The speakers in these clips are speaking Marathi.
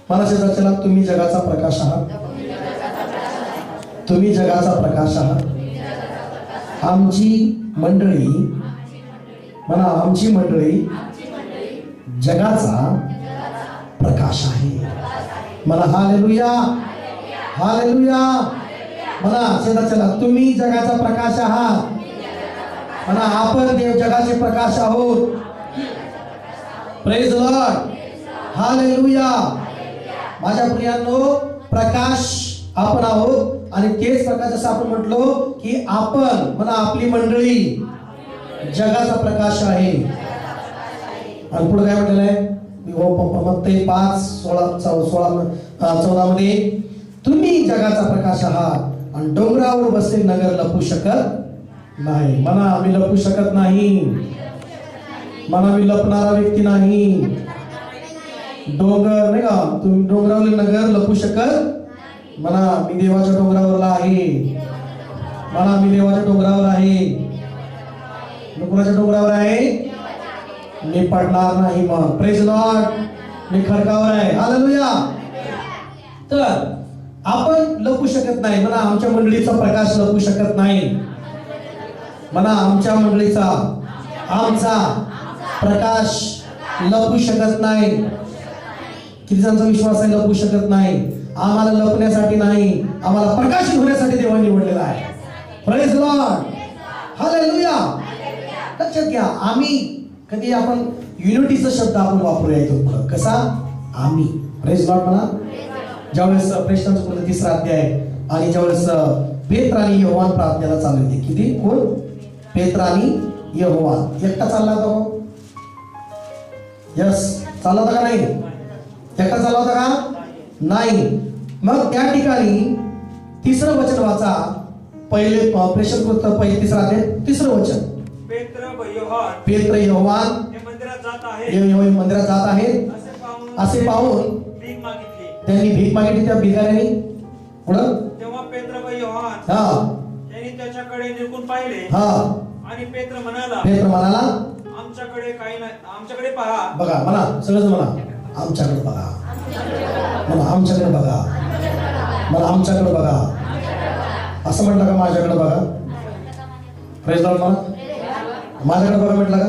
मला शेजारच्याला तुम्ही जगाचा प्रकाश आहात. तुम्ही जगाचा प्रकाश आहात. आमची मंडळी म्हणा, आमची मंडळी जगाचा प्रकाश आहे. मला हालेलुया, हालेलुया. म्हणा शेजारच्याला तुम्ही जगाचा प्रकाश आहात. म्हणा आपण देव जगाचे प्रकाश आहोत. Praise Lord, hallelujah. माझ्या प्रियांनो, प्रकाश आपण आहोत आणि तेच प्रकाश जसं आपण म्हटलो की आपण म्हणा आपली मंडळी जगाचा प्रकाश आहे. आणि पुढे काय म्हटलेलं आहे मत्ती 5:16-14 मध्ये, तुम्ही जगाचा प्रकाश आहात आणि डोंगरावर बसले नगर लपू शकत नाही. म्हणा आम्ही लपू शकत नाही. म्हणा मी लपणारा व्यक्ती नाही. डोंगर नाही का, तुम्ही डोंगरावरील नगर लपू शकत. म्हणा मी देवाच्या डोंगरावरला आहे. म्हणा मी देवाच्या डोंगरावर आहे. कोणाच्या डोंगरावर आहे? मी पडणार नाही. मग प्रेज लॉर्ड, मी खडकावर आहे. हालेलुया. तर आपण लपू शकत नाही. म्हणा आमच्या मंडळीचा प्रकाश लपू शकत नाही. म्हणा आमच्या मंडळीचा आमचा प्रकाश लपू शकत नाही. किती जणांचा विश्वास आहे लपू शकत नाही? आम्हाला लपण्यासाठी नाही, आम्हाला प्रकाशित होण्यासाठी देवाने निवडलेला आहे. Praise Lord, hallelujah. लक्षात घ्या, आम्ही कधी आपण युनिटीचा शब्द आपण वापरूया इथून कसा आम्ही. प्रेज लॉर्ड म्हणा. ज्यावेळेस प्रेषणाचं पुस्तक 3रा अध्याय आणि ज्यावेळेस पेत्र आणि योहान प्रार्थनेला चालू होते. किती कोण? पेत्र आणि योहान. एकटा चालला होता? यस, चालला होता का नाही? एकटा चालला होता का? नाही. मग त्या ठिकाणी 3रं वचन वाचा. पहिले प्रेषण पुस्तक पहिले 3रा अध्याय 3रं वचन. पेत्र योहान मंदिरात जात आहेत असे पाहून त्यांनी भीक मागितली. त्या भिकाऱ्यांनी पुढं तेव्हा पेत्र व योहान त्यांनी त्याच्याकडे निरखून पाहिले. आणि पेत्र म्हणाला आमच्याकडे काही नाही, आमच्याकडे पहा. बघा म्हणा, सगळं म्हणा आमच्याकडे बघा. म्हणा आमच्याकडे बघा. मला आमच्याकडे बघा. असं म्हटलं का माझ्याकडे बघा? प्रेज लॉर्ड म्हणा. माझ्याकडे बघा म्हटलं का?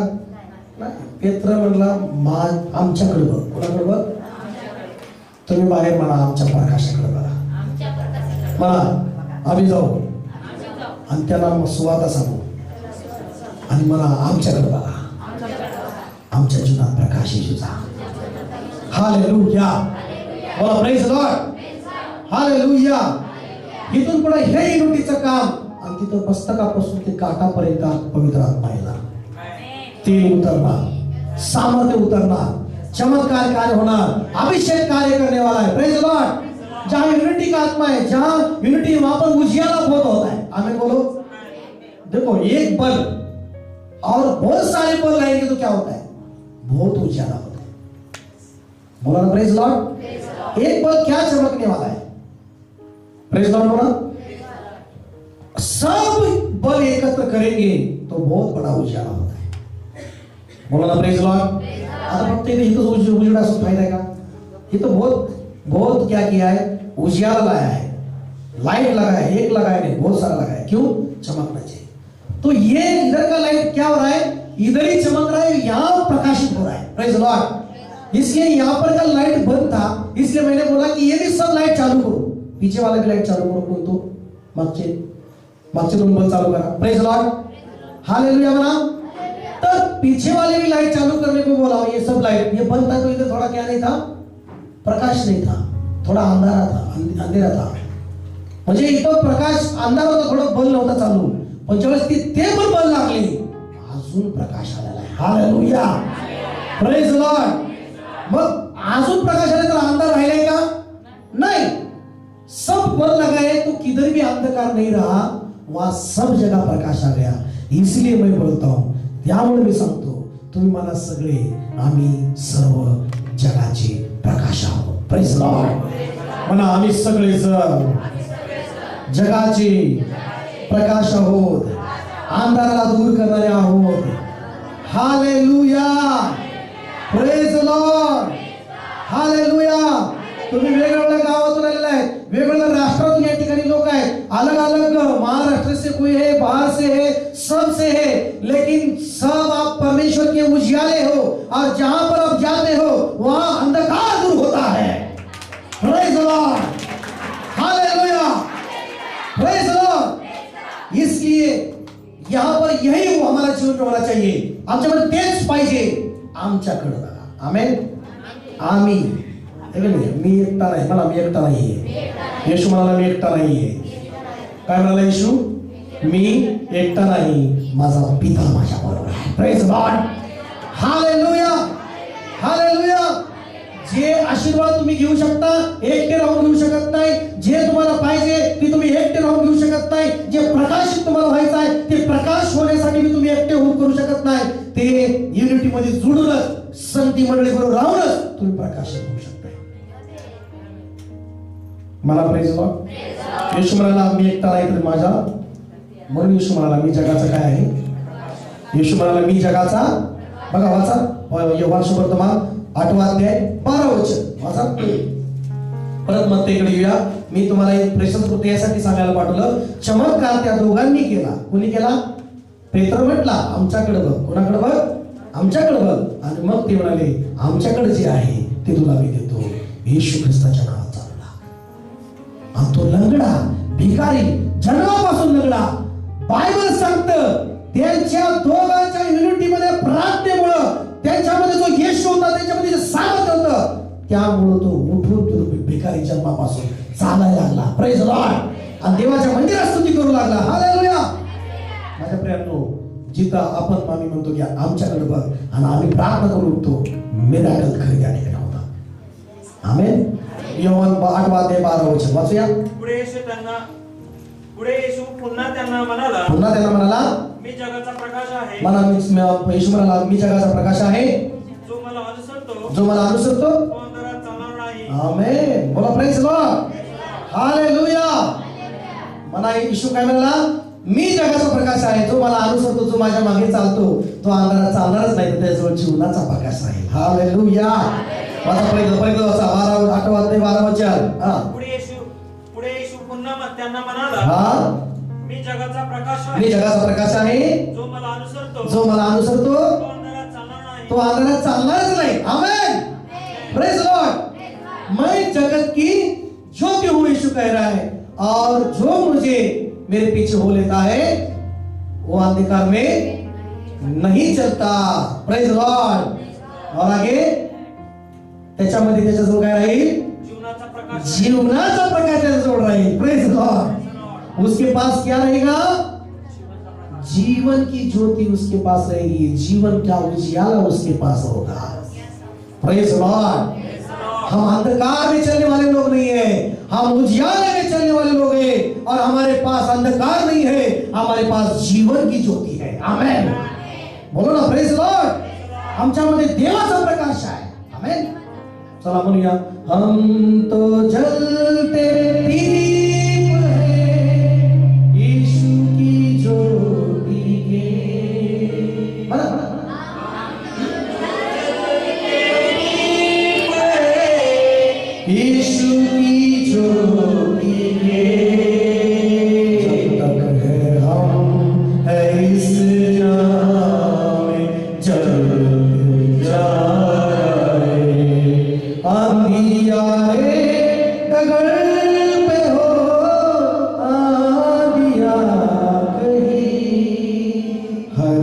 पेत्र म्हणला आमच्याकडे बघ. कोणाकडे बघ? तुम्ही बाहेर म्हणा आमच्या प्रकाशाकडे बघा. म्हणा आम्ही जाऊ आणि त्याला सुवार्ता सांगू आणि म्हणा आमच्याकडे बघा. आमच्या जीवनात प्रकाश येऊचा. हालेलुया. बोला प्रेज लॉर्ड, हालेलुया. इथून पुढे हे युनिटीचं काम आणि तिथं मस्तकापासून ते काठापर्यंत पवित्र आत्मा येणार, तेल उतरणार, सामर्थ्य उतरणार, चमत्कार कार्य होणार, अभिषेक कार्य करने वाला है. Praise Lord. जहां यूनिटी का आत्मा है, जहां यूनिटी वहां पर उजियाला बहुत होता है. आमीन बोलो. देखो एक बल्ब और बहुत सारे बल्ब लाएंगे तो क्या होता है? बहुत उजियाला होता है. बोला ना प्रेज लॉर्ड. एक बल्ब क्या चमकने वाला है? प्रेज लॉर्ड बोला. सब बल्ब एकत्र करेंगे तो बहुत बड़ा उजियाला होता है. बोला ना प्रेज लॉर्ड. आता फक्त इथं उजेड असून फायदा आहे का? इथं बहुत क्या किया है? उजियाला लाया है, लाइट लगाया है. एक लगाया नहीं, बहुत सारा लगाया. क्यों? चमकना चाहिए. तो ये इधर का लाइट क्या हो रहा है? इधर ही चमक रहा है, यहां प्रकाशित हो रहा है. Praise Lord. इसलिए यहां पर का लाइट बंद था, इसलिए मैंने बोला कि ये भी सब लाइट चालू करो. पीछे वाला भी लाइट चालू करो. कौन तो? मागचे 2 बल्ब चालू करा. प्रेज लॉर्ड, हालेलुया म्हणा. तो पीछे वाले भी लाइट चालू करने को बोला. ये सब लाइट ये बंद था तो इधर थोड़ा क्या नहीं था? प्रकाश नहीं था, थोड़ा अंधारा था, अंधेरा था. म्हणजे इथं प्रकाश अंधार होता, थोडा बल्ब नव्हता चालू. पण ज्यावेळेस ते पण बल्ब लागले अजून प्रकाश आलेला आहे. हालेलुया. Praise Lord. मग अजून प्रकाश आला तर अंधार राहिलाय का? नहीं. सब बल्ब लगाए तो किधर भी अंधकार नहीं रहा, वहां सब जगह प्रकाश आ गया. इसलिए मैं बोलता हूं, त्यामुळे मी सांगतो तुम्ही मला सगळे आम्ही सर्व जगाचे प्रकाश आहोत. Praise Lord. म्हणा आम्ही सगळे जगाचे प्रकाश आहोत, अंधाराला दूर करणारे आहोत. हालेलुया. Praise Lord. हालेलुया. तुम्ही वेगवेगळ्या गावातून आलेले आहेत, वेगवेगळ्या राष्ट्रातून या ठिकाणी लोक आहेत, अलग अलग महाराष्ट्र से कोई है, बाहर से है, सब से है, लेकिन सब आप परमेश्वर के उजियाले हो और जहां पर आप जाते हो वहां अंधकार दूर होता है। Praise the Lord, hallelujah, praise the Lord. इसलिए यहाँ पर यही वो हमारा जीवन होना चाहिए, आमच्याकडे तेच पाहिजे, आमच्याकडे बघा, आमेन, आम्ही मी एकटा नाही, मला मी एकटा नाहीये, येशू म्हणाला मी एकटा नाहीये, काय म्हणाला येशू, मी एकटा नाही, माझा पिता माझ्या बरोबर आहे। Praise God, hallelujah, hallelujah. जे आशीर्वाद तुम्ही घेऊ शकता एकटे राहून घेऊ शकत नाही, जे तुम्हाला पाहिजे ते तुम्ही एकटे राहून घेऊ शकत नाही, जे प्रकाशित तुम्हाला व्हायचं आहे ते प्रकाश होण्यासाठी मी तुम्ही एकटे होऊन करू शकत नाही, ते युनिटी मध्ये जुडूनच संती मंडळी बरोबर राहूनच तुम्ही प्रकाशित होऊ शकता। मला प्रेज लॉर्ड, येशू म्हणाला मी एकटा नाही तर माझा, म्हणून येशू म्हणाला मी जगाचा काय आहे, येशू म्हणाला मी जगाचा, बघा वाचा योहान सुवर्तमान 8वां अध्याय 12 वचन वाचा। परत म्हणते इकडे येऊया, मी तुम्हाला एक प्रेषण कृत्य यासाठी सांगायला पाठवलं, चमत्कार त्या दोघांनी केला, कोणी केला, पेत्र म्हटला आमच्याकडे बघ, कोणाकडे बघ, आमच्याकडे बघ, आणि मग ते म्हणाले आमच्याकडे जे आहे ते तुला मी देतो, येशू ख्रिस्ताच्या नावात चालला। आणि तो लंगडा भिकारी जन्मापासून लंगडा, बायबल सांगतं त्यांच्या दोघांच्या युनिटीमध्ये प्रार्थनेमुळे त्यांच्यामध्ये जो येशू होता, त्यांच्यामध्ये जे सामर्थ्य होतं, त्यामुळे तो उठून भिकारी जन्मापासून चालायला लागला। प्रेज लॉर्ड, आणि देवाच्या मंदिरात स्तुती करू लागला। हालेलुया। माझ्या प्रियांनो, जिथं आपण आम्ही म्हणतो की आमच्याकडे बघ आणि आम्ही प्रार्थना करून उठतो, मिराकल खरं त्या ठिकाणी होता। आमेन। योहान 8वां अध्याय 12 वचन वाचूया। पुढे येशू पुन्हा त्यांना म्हणाला मी जगाचा प्रकाश आहे, येशू म्हणाला मी जगाचा प्रकाश आहे, जो मला अनुसरतो तो अंधारात चालणार नाही। आमेन, बोला प्रेज लॉर्ड, हालेलुया। म्हणा येशू काय म्हणाला, मी जगाचा प्रकाश आहे, जो मला अनुसरतो, जो माझ्या मागे चालतो, तो अंधारात चालणारच नाही, तर त्याजवळ जीवनाचा प्रकाश राहील। हालेलुया। वाचा पहिलं वाचा 8वां अध्याय 12 वचन। पुढे येशू पुन्हा त्यांना म्हणाला मी जगाचा प्रकाश आहे, जो मला अनुसरतो तो अंधारात चालणारच नाही। आमेन, प्रेज लॉर्ड। मैं जगत की ज्योति हूँ, यीशु कह रहा है, और जो मुझे मेरे पीछे हो लेता है वो अंधकार में नहीं चलता। Praise Lord. और आगे त्याच्यामध्ये त्याच्याजवळ काय राहील, जीवनाचा प्रकाश त्याच्याजवळ राहील। Praise Lord. उसके पास क्या रहेगा, जीवन की ज्योति उसके पास रहेगी, जीवन का उजियाला उसके पास होगा। Praise Lord. हम अंधकार में चलने वाले लोग नहीं है, हम उजियाले में चलने वाले लोग हैं, और हमारे पास अंधकार नहीं है, हमारे पास जीवन की ज्योति है। आमेन, बोलो ना प्रेज लॉर्ड। आमच्यामध्ये देवाचा प्रकाश आहे। आमेन। चला म्हणूया, हम तो जलते दीप हैं यीशु की ज्योति के। बना यीशु की ज्योति के, जब तक है हम है इस जहां में जल जाए, अंधियारे डगर पे हो आंधिया कहीं, हर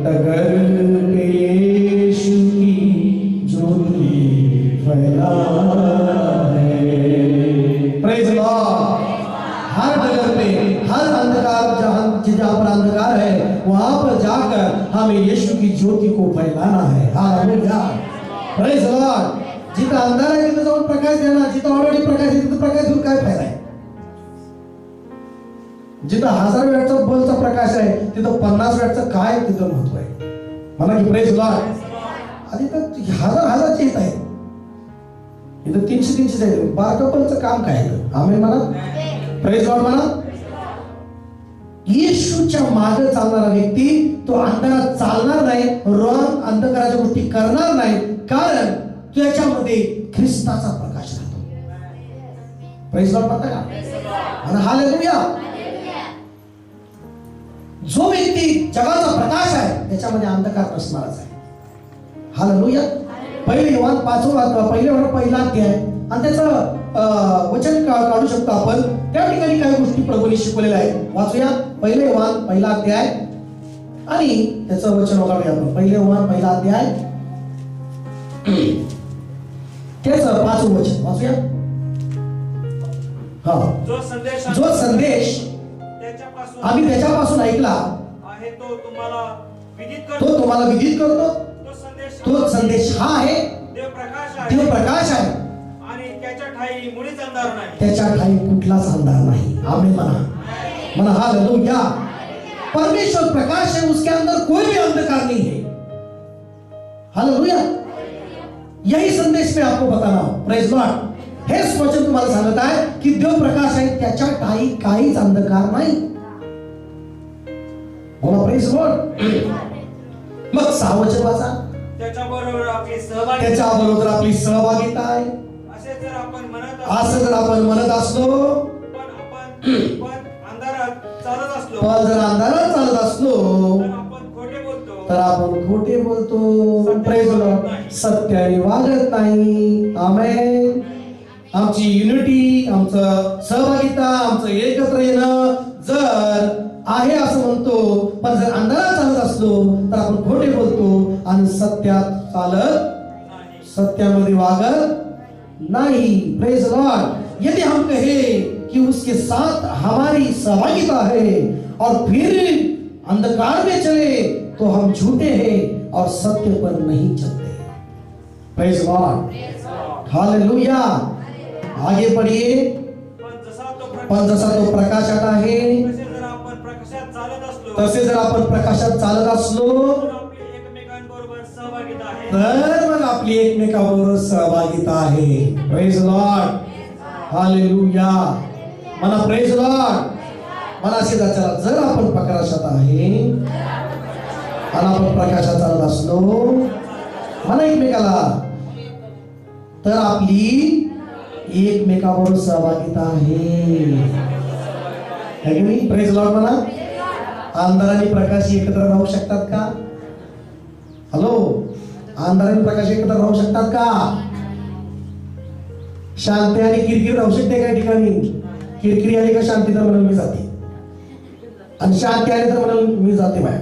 डगर पे यीशु की ज्योति फैला है। Praise Lord. हर डगर पे, हर अंधकार जहां पर अंधकार है, वहां पर जाकर हमें यीशु की ज्योति को फैलाना है। हालेलुया। Praise Lord. जिथं अंधार आहे तिथं जाऊन प्रकाश देणार, जिथं ऑलरेडी प्रकाश आहे तिथं प्रकाश देऊन काय फायदा आहे। जिथं 1000 वॅटचा बल्बचा प्रकाश आहे तिथं 50 वॅटचं काय तिथं महत्व आहे। म्हणा की प्रेज लॉर्ड। आधी तर 1000 येत आहे, इथं 300 आहे, बारका बल्बचं काम काय आहे। आमेन म्हणा, प्रेज लॉर्ड म्हणा। येशूच्या मागे चालणारा व्यक्ती तो अंधारात चालणार नाही, अंधकाराच्या गोष्टी करणार नाही, कारण त्याच्यामध्ये ख्रिस्ताचा प्रकाश राहतो। प्रेज लॉर्ड म्हणता का? आणि हालेलुया. जो व्यक्ती जगाचा प्रकाश आहे त्याच्यामध्ये अंधकार नसणारच आहे. हालेलुया. पहिले योहान 5:1 अध्याय आणि त्याचं वचन काढू शकतो आपण. त्या ठिकाणी काही गोष्टी प्रभूने शिकवलेल्या आहेत. वाचूया. पहिले योहान 1 अध्याय आणि त्याचं वचन काढूया आपण. पहिले योहान 1 अध्याय त्याचं 5वं वचन वाचूया. हा, जो संदेश आम्ही त्याच्यापासून ऐकला आहे तो तुम्हाला विदित करतो. तो संदेश हा आहे. देव प्रकाश आहे आणि त्याच्या ठाई मुळीच अंधार नाही. त्याच्या ठाई कुठलाच अंधार नाही. आमेन म्हणा. हालेलुया. परमेश्वर प्रकाश है, उसके अंदर कोई भी अंधकार नहीं है. हालेलुया. यही संदेश मैं आपको बता रहा हूं. Praise Lord. हेच वचन तुम्हाला सांगत आहे की देव प्रकाश आहे, त्याच्या ठाई काहीच अंधकार नाही. बोला प्रेज लॉर्ड. मग 6 वचन वाचा. त्याच्याबरोबर आपली सहभागिता आहे. असे जर आपण म्हणत असलो, पण अंधारात चालत असलो तर आपण खोटे बोलतो. Praise Lord. सत्याने वागत नाही. आमेन. आमची युनिटी, आमचं सहभागिता, आमचं एकत्र येणं जर आहे असं म्हणतो, पण जर अंधारात चालत असलो तर आपण खोटे बोलतो आणि सत्यामध्ये वागत नाही. Praise Lord. यदि हम कहे कि उसके साथ हमारी सहभागिता है और फिर अंधकार में चले तो हम झूठे हैं और सत्य पर नहीं चलते. Praise Lord. हालेलुया. आगे पढ़िए. पण जसा तो प्रकाशात आहे तसे जर आपण प्रकाशात चालत असलो तर मग आपली एकमेकांबरोबर सहभागिता आहे. Praise Lord. हालेलुया. म्हणा प्रेज लॉर्ड. मला असे चला, जर आपण प्रकाशात आहे आणि आपण प्रकाशात चालत असलो म्हणा एकमेकाला, तर आपली एकमेकाबरोबर सहभागिता आहे. Praise Lord. म्हणा. अंधार आणि प्रकाश एकत्र राहू शकतात का? हॅलो. अंधार आणि प्रकाश एकत्र राहू शकतात का? शांती आणि किरकिरी राहू शकते काही ठिकाणी. किरकिरी आली का शांती तर म्हणाल मी जाते, आणि शांती आली तर म्हणाल मी जाते बाहेर.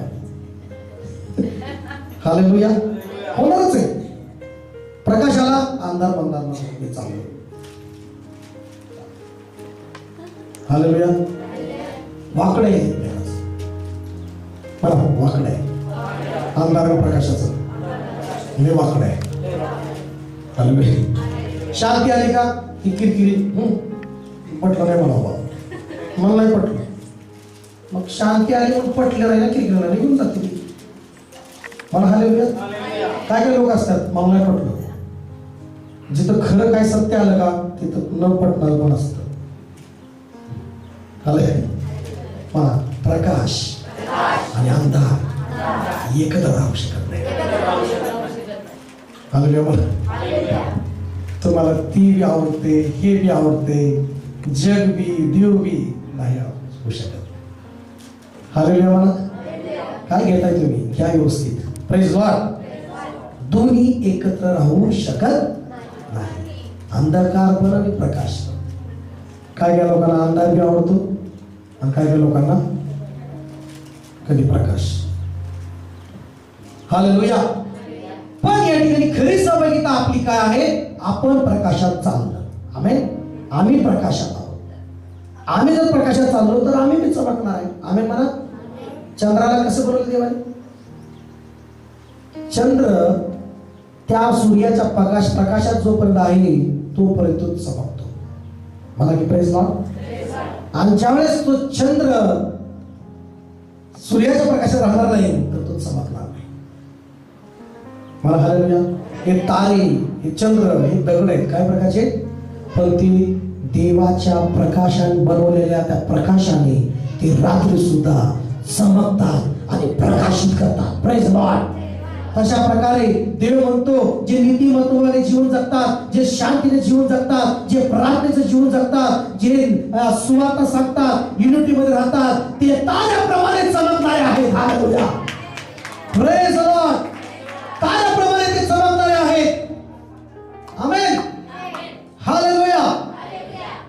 हालेलुया. होणारच आहे. प्रकाशाला अंधार बनणार नाही. चांगलं. हालेलुया. वाकडं आहे. वाकडं आहे. अंधार प्रकाशाचं हे वाकडं आहे. हालेलुया. शांती आली का ही किरकिरी पटलं नाही मला नाही पटलं. मग शांती आली मग पटलं नाही ना, किरकिरी नाही निघून जाते मला. हालेलुया. काय काय लोक असतात मला नाही पटलं. जिथं खरं काय सत्य आलं का तिथं न पटणार पण असतं. मला प्रकाश आणि अंधार एकत्र राहू शकत नाही. तुम्हाला ती बी आवडते, हे बी आवडते, जग बी देव बी नाही होऊ शकत. हालेलुया. मला काय घेताय तुम्ही घ्या व्यवस्थित. Praise Lord. दोन्ही एकत्र राहू शकत नाही. अंधकार पण आणि प्रकाश. काय काय लोकांना अंधार बी आवडतो आणि काय काय लोकांना कधी प्रकाश. हालेलुया. पण या ठिकाणी खरी सहभागिता आपली काय आहे? आपण प्रकाशात चाललो. आमेन. आम्ही प्रकाशात आहोत. आम्ही जर प्रकाशात चाललो तर आम्ही बी चमकणार आहे. आमेन म्हणा. चंद्राला कसं बनवलं देवाने? चंद्र त्या सूर्याच्या प्रकाशात जोपर्यंत आहे तोपर्यंत चमकतो. मला की प्रेज लॉर्ड. आणि ज्यावेळेस तो चंद्र सूर्याच्या प्रकाशात राहणार नाही तर तो चमकणार नाही. मला हालेलुया. हे तारे, हे चंद्र, हे दगड आहेत काय प्रकारचे? पण ते देवाच्या प्रकाशाने बनवलेल्या त्या प्रकाशाने ते रात्री सुद्धा चमकतात आणि प्रकाशित करतात. Praise Lord. तशा प्रकारे देव म्हणतो जे नीतिमत्वाने जीवन जगतात, जे शांतीने जीवन जगतात, जे प्रार्थनेचं जीवन जगतात, जे सुवार्ता सांगतात, युनिटी मध्ये राहतात, ते ताऱ्याप्रमाणे चमकणारे आहेत. Hallelujah, praise the Lord. ताऱ्याप्रमाणे ते चमकणारे आहेत. Amen, hallelujah.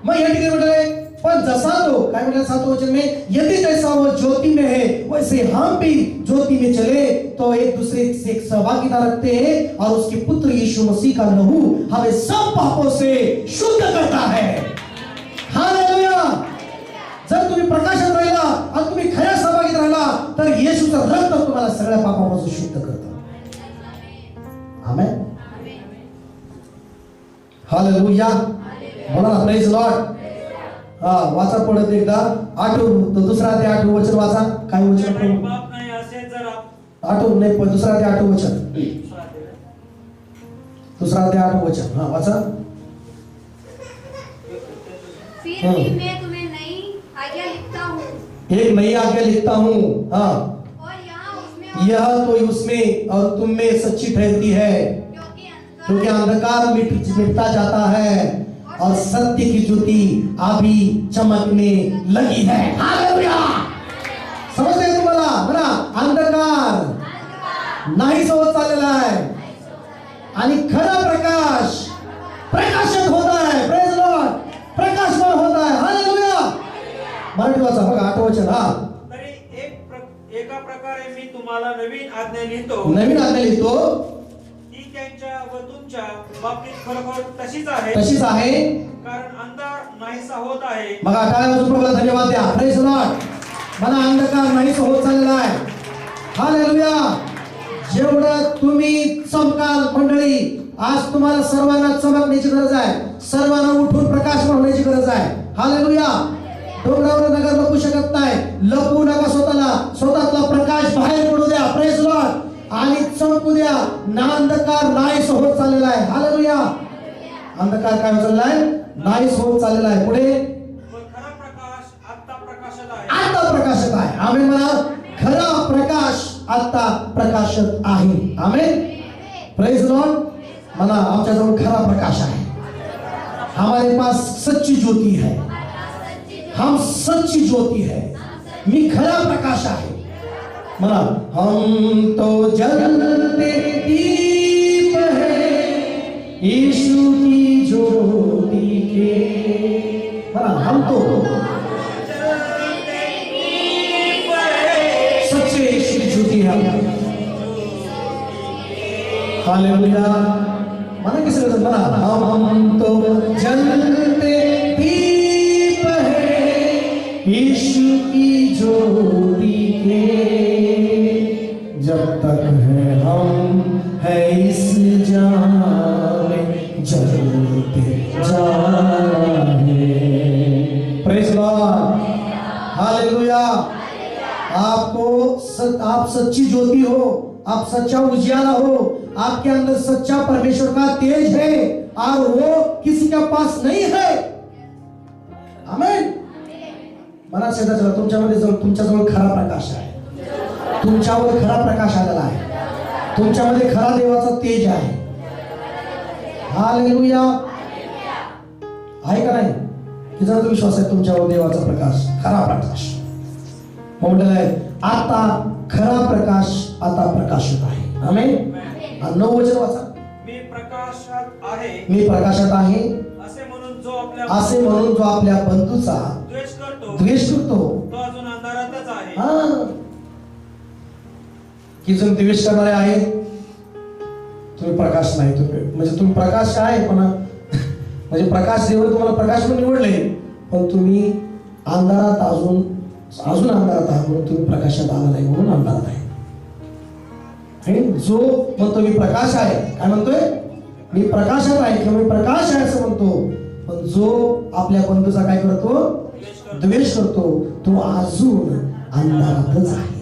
मग या ठिकाणी म्हटलंय, पर जसा तो काय म्हटलं 7वें वचन में, यदि जैसा वो ज्योति में है वैसे हम भी ज्योति में चले तो एक दूसरे से सहभागिता रखते हैं और उसके पुत्र यीशु मसीह का लहू हमें सब पापों से शुद्ध करता है. हालेलुया. जर तुम्ही प्रकाशात राहिला आणि तुम्ही खऱ्या सहभागीत राहिला तर येशूचं रक्त तुम्हाला सगळ्या पापापासून शुद्ध करतं. आमेन, हालेलुया. बोला ना, प्रेज लॉर्ड. वाचा परत एकदा 2 वचन वाचा. काय वचन? पाप नाही असे जर 2 नाही, 2 ते 8 वचन. 2 ते 8 वचन. वाचा. फिर भी मैं तुम्हें नई आज्ञा लिखता हूँ, एक नई आज्ञा लिखता हूँ, और यह तो उसमें और तुम में सच्ची ठहरती है, क्योंकि अंधकार मिटता जाता है और सत्य की ज्योति अभी चमकने लगी है. हालेलुया. समजते तुम्हाला? बघा, अंधकार नाही होत चाललेला आहे आणि खरा प्रकाश प्रकाशित होत आहे. Praise Lord. प्रकाशमान होत आहे. हालेलुया. मराठी वाचा बघा 8 वचन. तरी एका प्रकारे मी तुम्हाला नवीन आज्ञा लिहितो. नवीन आज्ञा लिहितो. ती त्यांच्या व तुमच्या बाबतीत खरोखर तशीच आहे. तशीच आहे. कारण अंधार नाहीसा होत आहे. बघा, टाळ्या वाजून प्रभूला धन्यवाद द्या. Praise Lord. मला अंधकार नाहीसा होत चाललेला आहे. हालेलुया. जेवढं तुम्ही चमकाल मंडळी, आज तुम्हाला सर्वांना चमकण्याची गरज आहे. सर्वांना उठून प्रकाशमान होण्याची गरज आहे. हालेलुया. डोंगरावर नगर लपू शकत नाही. लपवू नका स्वतःला. स्वतःतला प्रकाश बाहेर पडू द्या. Praise Lord. आणि चमकू द्या. ना अंधकार नाहीस होत चाललेला आहे. हालेलुया. अंधकार काय होत चाललेला आहे? नाहीस होत चाललेला आहे. पुढे खरा प्रकाश आता प्रकाशत आहे. आता प्रकाशत आहे. आमेन म्हणा. खरा प्रकाश आता प्रकाशत आहे. आमेन, प्रेज लॉर्ड. म्हणा, आमच्याजवळ खरा प्रकाश आहे. हमारे पास सच्ची ज्योति है. हम सच्ची ज्योति है. मी खरा प्रकाश आहे. म्हणा, हम तो जलते दीप है यीशु की ज्योति के. म्हणा, हम तो सच्चे यीशु की ज्योति है. हालेलुया. म्हणा किसी वजह म्हणा, हम तो जलते दीप है यीशु की ज्योति के. जब तक है हम है इस जान में जलते जाना है. Praise Lord. हालेलुया. आप सच्ची ज्योति हो. आप सच्चा उजियारा हो. आपके अंदर सच्चा परमेश्वर का तेज है और वो किसी के पास नहीं है. आमेन. मला शेता चला, तुमच्याजवळ खरा प्रकाश आहे. तुमच्यावर खरा प्रकाश आलेला आहे. तुमच्यामध्ये खरा देवाचा तेज आहे. हालेलुया. आहे का नाही? किती विश्वास आहे तुमच्यावर देवाचा प्रकाश, खरा प्रकाश? म्हटलेलं आहे आता खरा प्रकाश आता प्रकाशित आहे. आमेन. 9 वचन वाचा. मी प्रकाशात आहे. मी प्रकाशात आहे असे म्हणून जो आपल्या बंधूचा द्वेष करतो तो अजून अंधारातच आहे. की जण द्वेष करणारे आहेत. तुम्ही प्रकाश नाही. तुम्ही प्रकाश काय पण म्हणजे प्रकाश देव तुम्हाला प्रकाश म्हणून निवडले, पण तुम्ही अंधारात अजून अंधारात आहात म्हणून तुम्ही प्रकाशात आला नाही म्हणून अंधारात आहे. जो म्हणतो मी प्रकाश आहे, काय म्हणतोय? मी प्रकाशात आहे किंवा मी प्रकाश आहे असं म्हणतो, पण जो आपल्या बंधूचा काय करतो? द्वेष करतो, तो अजून अंधारातच आहे.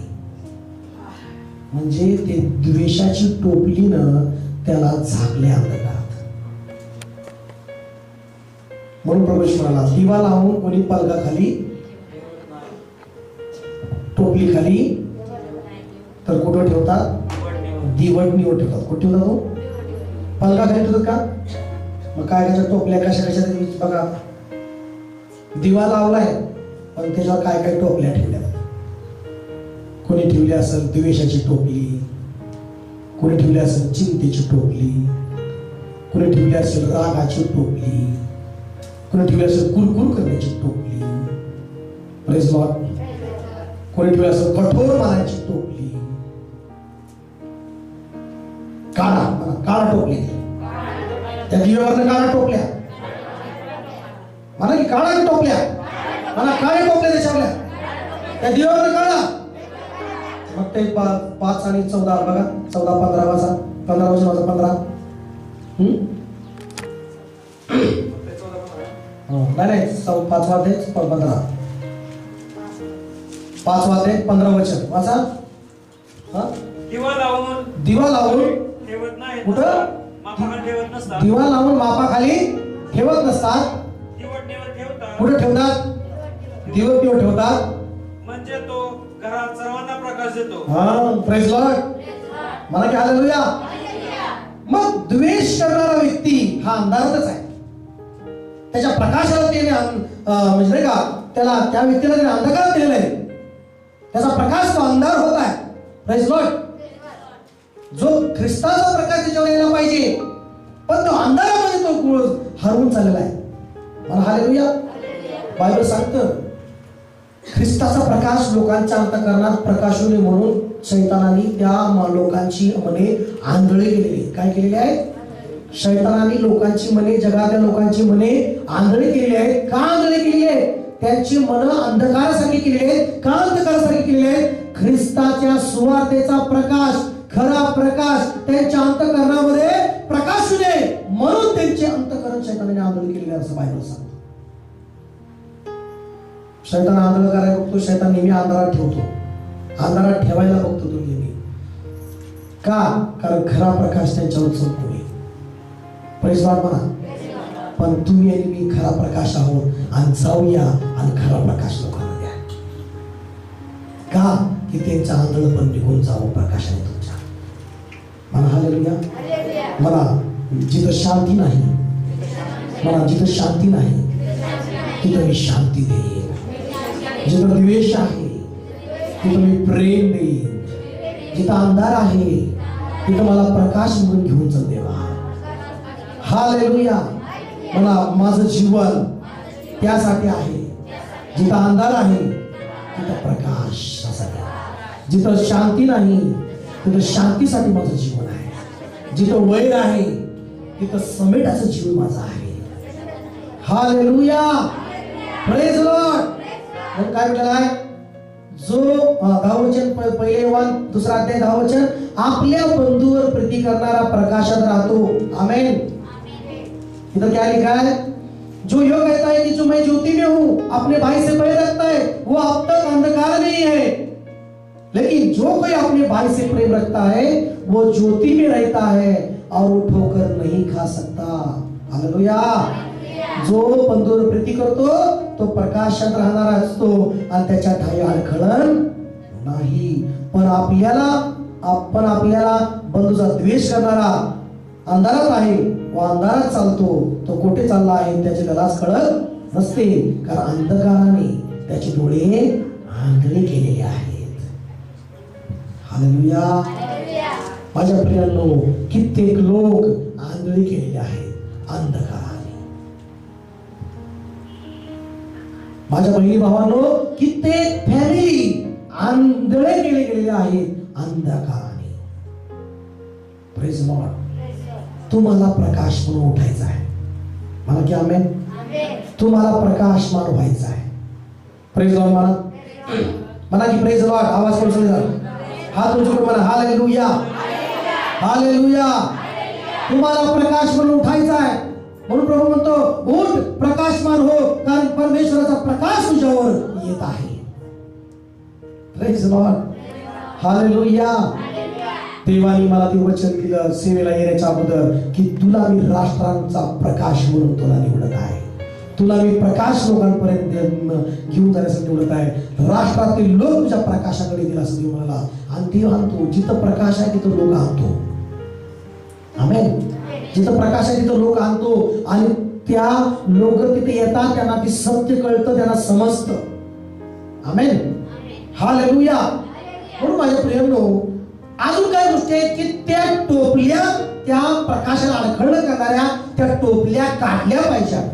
म्हणजे ते द्वेषाची टोपलीनं त्याला झाकले अंधकारात. म्हणून प्रभू म्हणाला, दिवा लावून कोणी पलकाखाली टोपली खाली तर कुठं ठेवतात? दिवटणीवर ठेवतात. कुठे ठेवतात तो? पलका खाली ठेवतात का? मग काय त्याच्या टोपल्या कशा कशा बघा, दिवा लावलाय पण त्याच्यावर काय काय टोपल्या ठेवल्या. कोणी ठेवली असेल द्वेषाची टोपली, कोणी ठेवली असेल चिंतेची टोपली, कोणी ठेवली असेल रागाची टोपली, कोणी ठेवली असेल कुरकुर करण्याची टोपली. Praise Lord. कोणी ठेवली असेल कठोर मानाची टोपली. काळा म्हणा, काळा टोपली. त्या दिव्यावरनं काळा टोपल्या म्हणा की काळा टोपल्या म्हणा, काळे टोपल्या त्याच्यावल्या त्या दिव्यावरनं काळा. मग ते 5 आणि 14 बघा, 14 15 वाजा, 15 वाजा 15. नाही 5 वाजते 15, 5 वाजते 15 वचन वाचा. दिवा लावून ठेवत नाही. कुठं? मापाखाली ठेवत नसतात. दिवा लावून मापाखाली ठेवत नसतात. दिवटणीवर ठेवतात. कुठे ठेवतात? दिवटणीवर ठेवतात. म्हणजे तो घरात सर्वांना प्रकाश देतो. Praise Lord. मला की हालेलुया. मग द्वेष करणारा व्यक्ती हा अंधारातच आहे. त्याच्या प्रकाशाला त्याने म्हणजे नाही का, त्याला त्या व्यक्तीला त्याने अंधकार दिलेला आहे. त्याचा प्रकाश तो अंधार होत आहे. Praise Lord. जो ख्रिस्ताचा प्रकाश त्याच्यावर यायला पाहिजे पण तो अंधारामध्ये तो हरवून चाललेला आहे. मला हालेलुया. बायबल सांगतं ख्रिस्ताचा प्रकाश लोकांच्या अंतःकरणात प्रकाशू नये म्हणून शैतानाने त्या लोकांची मने आंधळे केलेली. काय केलेली आहे? शैतानाने लोकांची मने, जगातल्या लोकांची मने आंधळे केलेली आहेत. का आंधळे केलेली आहे? त्यांची मन अंधकारासारखी केलेली आहेत. का अंधकारासारखी केलेली आहेत? ख्रिस्ताच्या सुवार्तेचा प्रकाश, खरा प्रकाश त्यांच्या अंतःकरणामध्ये प्रकाशू नये म्हणून त्यांचे अंतःकरण शैतानाने आंधळे केलेले असं बायबल सांगतो. शैतान आंधळ करायला बघतो. शैतान नेहमी अंधारात ठेवतो, अंधारात ठेवायला बघतो तो नेहमी. का? कारण खरा प्रकाश त्यांच्यावर चमकू नये. प्रेज लॉर्ड म्हणा. पण तुम्ही आणि मी खरा प्रकाश आहोत आणि जाऊया आणि खरा प्रकाश लोकांना द्या. का? की त्यांचा आंधळपण निघून जावं प्रकाशाने तुमच्या. मला हालेलुया. मला जिथं शांती नाही, मला जिथं शांती नाही तिथं मी शांती देईन. जिथं द्वेष आहे तिथं मी प्रेम देईन. जिथं अंधार आहे तिथं मला प्रकाश म्हणून घेऊन चल देवा. हालेलुया. मला माझं जीवन त्यासाठी आहे. जिथं अंधार आहे तिथं प्रकाश असावा. जिथं शांती नाही तिथं शांतीसाठी माझं जीवन आहे. जिथं वैर आहे तिथं समेटाचं जीवन माझं आहे. हालेलुया. Praise Lord. मग काय म्हटलं आहे? जो 10 वचन, पहिले योहान 2 अध्याय 10 वचन, आपल्या बंधूवर प्रीती करणारा प्रकाशात राहतो. आमेन. इधर क्या लिखा है? जो यो कहता है कि जो मैं ज्योति में हूं, अपने भाई से बैर रखता है, वो अब तक अंधकार में ही है. लेकिन जो कोई अपने भाई से प्रेम रखता है वो ज्योति में रहता है और वो ठोकर नहीं खा सकता. हालेलुया. जो बंधूवर प्रीती करतो तो प्रकाशात राहणारा असतो आणि त्याच्या ठाई अडखळण नाही. पण आपल्याला बंधूचा द्वेष करणारा अंधारात आहे, व अंधारात चालतो, तो कुठे चालला आहे त्याचे त्यालाच कळत नसते, कारण अंधकाराने त्याचे डोळे आंधळे केलेले आहेत. हालेलुया. माझ्या प्रियांनो, कित्येक लोक आंधळे केलेले आहेत अंधकाराने. माझ्या बहिणी भावांनो, कित्येक फॅमिली आंधळे केले गेलेले आहेत अंधकाराने. Praise Lord. तुम्हाला प्रकाश म्हणून उठायचा आहे. मला की आमेन. तुम्हाला प्रकाशमान व्हायचा आहे. प्रेज लॉर्ड म्हणा. म्हणा की प्रेज लॉर्ड. आवाज करून सांगा. हात उंचवून म्हणा हालेलुया. हालेलुया. तुम्हाला प्रकाश म्हणून उठायचा आहे. म्हणून प्रभू म्हणतो उठ प्रकाशमान हो, कारण परमेश्वराचा प्रकाश तुझ्यावर येत आहे. Praise Lord. हालेलुया. देवाने मला ते वचन दिलं सेवेला येण्याच्या अगोदर की तुला मी राष्ट्रांचा प्रकाश म्हणून तुला निवडत आहे. तुला मी प्रकाश लोकांपर्यंत घेऊन जाण्यासाठी बोलत आहे. राष्ट्रातील लोक तुझ्या प्रकाशाकडे येतील असं देव म्हणाला. आणि देव आणतो, जिथं प्रकाश आहे तिथं लोक आणतो. आमेन. जिथं प्रकाश आहे तिथं लोक आणतो आणि त्या लोक तिथे येतात, त्यांना ते सत्य कळतं, त्यांना समजतं. आमेन. हालेलुया. म्हणून माझ्या प्रियांनो, अजून काय गोष्टी आहेत की त्या टोपल्या, त्या प्रकाशाला अडखळण करणाऱ्या त्या टोपल्या काढल्या पाहिजे.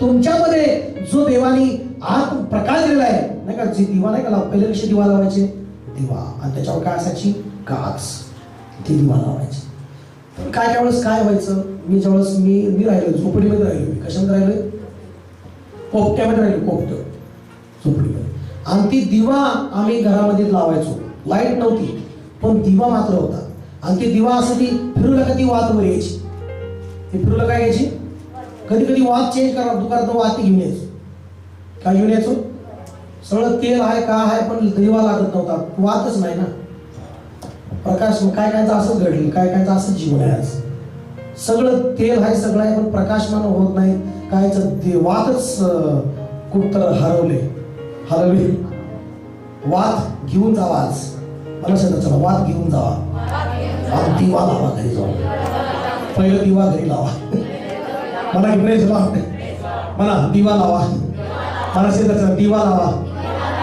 तुमच्यामध्ये जो देवानी आत प्रकाश दिलेला आहे नाही का, जी दिवा नाही का, पहिले कशी दिवा लावायचे, दिवा आणि त्याच्यावर काय असायची, काच, ती दिवा लावायची. पण काय त्यावेळेस काय व्हायचं, मी ज्यावेळेस मी राहिलो झोपडीमध्ये राहिलो, मी कशामध्ये राहिलोय, कोपट्यामध्ये राहिलो, कोपट झोपडीमध्ये. आणि ती दिवा आम्ही घरामध्ये लावायचो, लाईट नव्हती पण दिवा मात्र होता. आणि ती दिवा असं ती फिरूला का ती वात वर यायची, ती फिरूला काय यायची, कधी कधी वात चेंज करा, दुकानात वाती घेऊन यायचो. काय घेऊन यायचो, सगळं तेल आहे का आहे पण दिवा लागत नव्हता, वातच नाही ना. प्रकाश काय कायचं असंच घडलं, काय कायचं असंच जीवन आहे. आज सगळं तेल आहे, सगळं आहे पण प्रकाशमान होत नाही. कायचं वातच कुठतर हरवले. हरवले. वात घेऊन जावा आज, मला सांगा, चला वात घेऊन जावा. आणि दिवा लावा घरी जाऊन, पहिलं दिवा घरी लावा. मला प्रेज लावा, मला दिवा लावा. मला शेताचा दिवा लावा,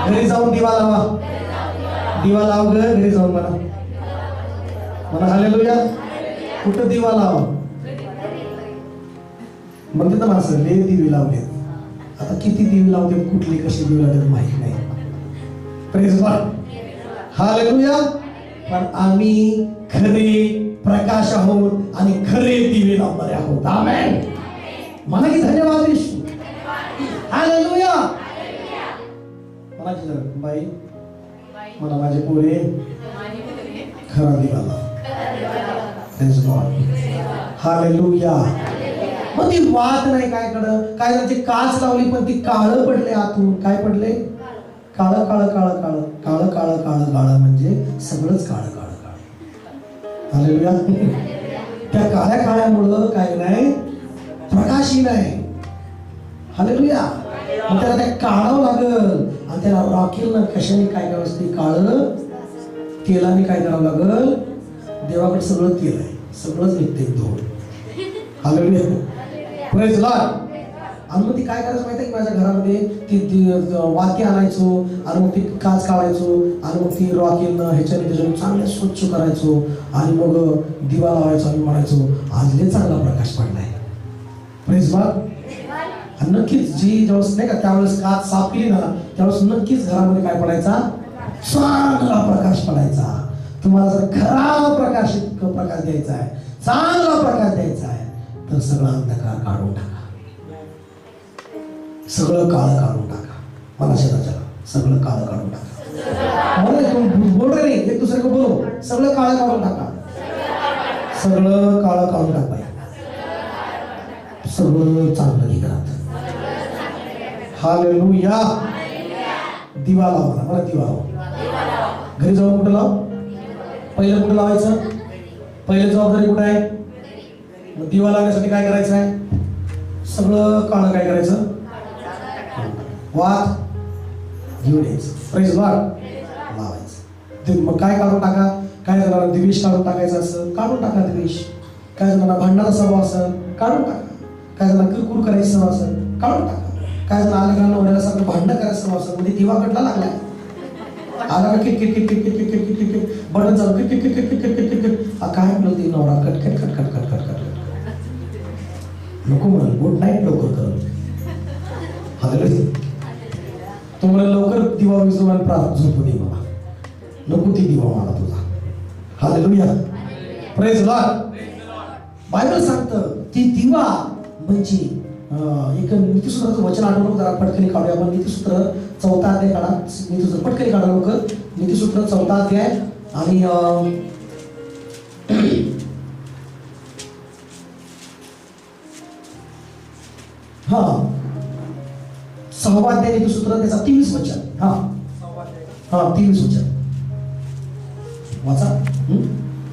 घरी जाऊन दिवा लावा. दिवा लाव ग घरी जाऊन, मला हालेलुया. कुठं दिवा लावा म्हणते तर माणसं, लय दिवे लावले. आता किती दिवे लावते, कुठली कशी दिवे लावते माहिती नाही. Praise Lord. हालेलुया. पण आम्ही खरे प्रकाश आहोत आणि खरे दिवे लावणारे आहोत. आमेन. मला की धन्यवाद येशू. हालेलुया. मला की बाई, मला माझे पोरे खरा दिवा लाव. Praise Lord. हालेलुया. मग ती वाद नाही काय कडं, काय झालं, ती काच लावली पण ती काळं पडले आतून. काय पडले, काळं काळं काळं काळं काळं काळं काळं काळं, म्हणजे सगळंच काळं काळं काळं. हालेलुया. त्या काळ्या काळ्यामुळं काय नाही, प्रकाशही नाही. हालेलुया. मग त्याला त्या काढावं लागल आणि त्याला राखील ना कशाने काय करावं असते, काळं तेलाने काय करावं लागल. देवाकडे सगळं तेल आहे, सगळंच निघते धोड. हालेलुया. Praise Lord. आणि मग ती काय करायचं माहिती आहे की माझ्या घरामध्ये ती वाती आणायचो आणि मग ती काच काढायचो आणि मग ती रॉकेलनं ह्याच्याने त्याच्याने चांगलं स्वच्छ करायचो आणि मग दिवा लावायचो आणि म्हणायचो आज लय चांगला प्रकाश पडलाय. Praise Lord. आणि नक्कीच जी ज्यावेळेस नाही का त्यावेळेस काच साफ केली ना, त्यावेळेस नक्कीच घरामध्ये काय पडायचा, चांगला प्रकाश पडायचा. तुम्हाला जर खरा प्रकाश द्यायचा आहे, चांगला प्रकाश द्यायचा आहे, तर सगळा अंधकार काढून टाका, सगळं काळं काढून टाका. मला शेताच्या सगळं काळं काढून टाका. मला तुम्ही बोल रे, एक दुसऱ्याला बोलो, सगळं काळं काढून टाका, सगळं काळं काढून टाका, सगळं चांगलं निघालं. हालेलुया. दिवा लावा, मला दिवा लावा. घरी जाऊन कुठं लाव, पहिलं कुठं लावायचं, पहिलं जबाबदारी कुठं आहे. मग दिवा लावण्यासाठी काय करायचं आहे, सगळं काळं काय करायचं, वात घेऊन यायचं. Praise Lord. लावायचं. मग काय काढून टाका, काय जणांना द्वेष काढून टाकायचं असं काढून टाका द्वेष. काय जणांना भांडणाचा स्वभाव असेल काढून टाका. काय जणांना किरकिर करायचं स्वभाव असेल काढून टाका. काय जण आल्या नवऱ्याला सारखं भांडणं करायचं स्वभाव असेल, म्हणजे दिवा कटला लागलाय, आला का किट किट किट किट किट किट किट किट किट बटन चालू किट किट किट किट किट किट किट किट. काय म्हणलं ती नवरा कट कट कट कट कट कट कट नको म्हणाल, गुड नाईट लवकर कर. हालेलुया. तुम्हाला लवकर दिवा विजवून आणि प्रार्थना झोपू दे बाबा, नको ती दिवा मला तुझा. हालेलुया. Praise Lord. बायबल सांगतं ती दिवा म्हणजे एक नीतिसूत्राचं वचन आठवलं, जरा पटकन काढूया आपण. नीतिसूत्र 4 अध्याय काढा, नीतिसूत्र पटकन काढा लवकर. नीतिसूत्र 4 अध्याय आणि हा 6वा अध्याय नीतिसूत्र त्याचा 23 वचन. हा 23 वचन वाचा.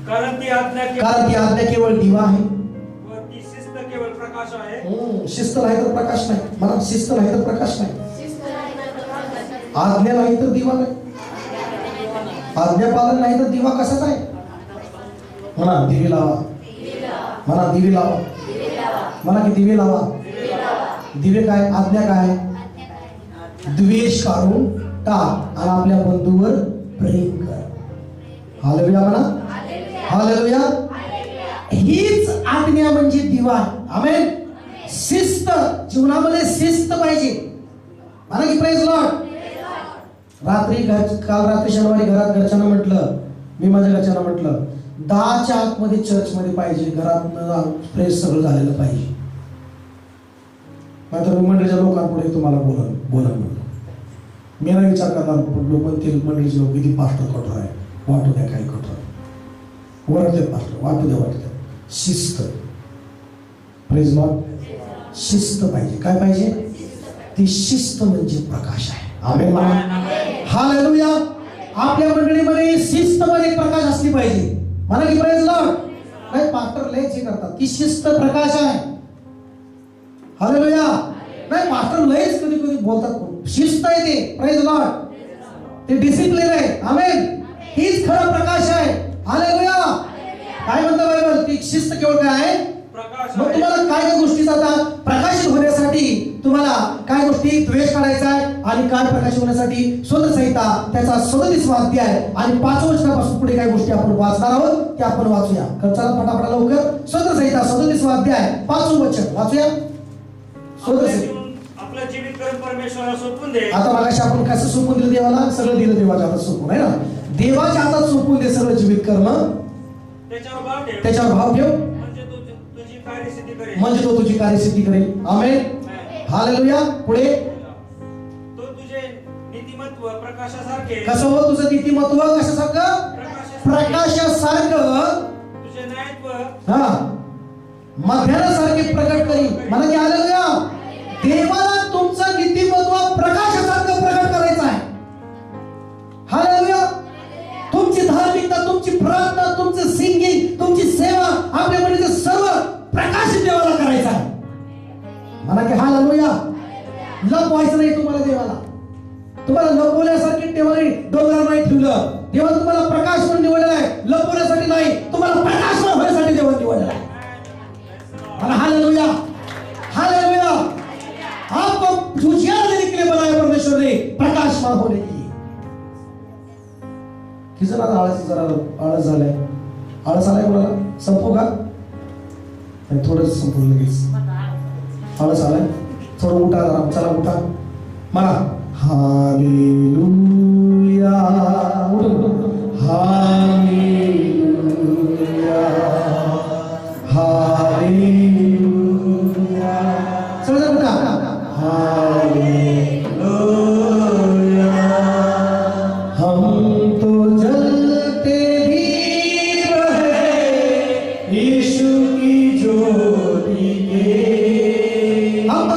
कारण ती आज्ञा केवळ दिवा आहे व ती शिस्त केवळ प्रकाश आहे. शिस्त नाही तर प्रकाश नाही. मला शिस्त नाही तर प्रकाश नाही. आज्ञा नाही तर दिवा नाही. आज्ञा पालन नाही तर दिवा कसाच आहे. म्हणा दिवे लावा. म्हणा दिवे लावा. म्हणा की दिवे लावा. दिवे काय? आज्ञा काय? द्वेष काढून टाक आणि आपल्या बंधूवर प्रेम कर. हालेलुया म्हणा. हालेलुया. हीच आज्ञा म्हणजे दिवा. आमेन. शिस्त, जीवनामध्ये शिस्त पाहिजे. म्हणा की प्रेज लॉर्ड. काल रात्री शनिवारी घरात घरच्यांना म्हटलं, मी माझ्या घरच्यांना म्हटलं 10च्या आतमध्ये चर्च मध्ये पाहिजे, घरात फ्रेश सगळं झालेलं पाहिजे. मात्र मी मंडळीच्या लोकांपुढे तुम्हाला बोलन मी नाही विचार करणार. लोक म्हणतील मंडळीचे लोक किती पास्टर कठोर आहे. वाटू द्या काही कठोर वरते पास्टर, वाटू द्या. शिस्त. Praise Lord. शिस्त पाहिजे. काय पाहिजे? ती शिस्त म्हणजे प्रकाश आहे. आमेन म्हणा. हालेलुया. आपल्या मंडळीमध्ये शिस्तमध्ये प्रकाश असली पाहिजे. म्हणा की प्रेज लॉर्ड. नाही पास्टर लयच हे करतात की शिस्त प्रकाश आहे. हालेलुया. नाही पास्टर लयच कधी कधी बोलतात. शिस्त आहे ते. Praise Lord. ते डिसिप्लिन आहे. आमेन. हीच खरा प्रकाश आहे. हालेलुया. काय म्हणतं बायबल? ती शिस्त केवळ काय आहे? मग तुम्हाला काय गोष्टीचा आता प्रकाशित होण्यासाठी तुम्हाला काय गोष्टी द्वेष काढायचा आहे आणि काय प्रकाशित होण्यासाठी स्वतःसंहिता त्याचा 37वा अध्याय आणि 5 वर्षापासून पुढे काय गोष्टी आपण वाचणार आहोत ते आपण वाचूया. चला पटापटा लवकर. स्वतःसंहिता 37वा अध्याय 5 वचन वाचूया. आपलं जीवित कर्म परमेश्वराला सोपवून दे. आता मगाशी आपण कसं सोपवून दिलं देवाला? सगळं दिलं देवाच्या हातात सोपवून, आहे ना. देवाच्या हातात सोपवून दे सगळं जीवित कर्म. त्याच्यावर भाव ठेव. म्हणजे तो तुझी कार्यसिद्धी करेल. आमेन. हालेलुया. पुढे तो तुझे नीतिमत्व प्रकाशासारखे. कसं हो तुझं नीतिमत्व? कशासारखं? प्रकाशासारखं. तुझे न्यायत्व मध्यानासारखे प्रकट करील. म्हणा की हालेलुया. देवाला तुमचं नीतिमत्व प्रकाशासारखं प्रकट करायचं आहे. हालेलुया. तुमची धार्मिकता, तुमची प्रार्थना, तुमचं सिंगिंग, तुमची सेवा, आपल्यामध्ये सर्व प्रकाशित देवाला करायचा आहे. म्हणा की हालेलुया. लपवायचं नाही तुम्हाला देवाला. तुम्हाला लपवण्यासारखे देवाने डोंगर नाही ठेवलं. देवा तुम्हाला प्रकाश म्हणून निवडलेला आहे. लपवण्यासाठी नाही, तुम्हाला प्रकाश होण्यासाठी देवा निवडलेला आहे. म्हणा हालेलुया. हालेलुया. आपको उजियारा देने के लिए बनाया परमेश्वर ने, प्रकाशमान होने के लिए. किती जरा आळस झालाय. आळस आलाय कोणाला? संपू का? थोडंच संपून लगेच. आळस आलाय. थोडं उठा जरा. चला उठा. म्हणा हालेलुया. हालेलुया. हालेलुया. चला उठा. हालेलुया. हम तो जलते भी रहे यीशु की ज्योति के. हम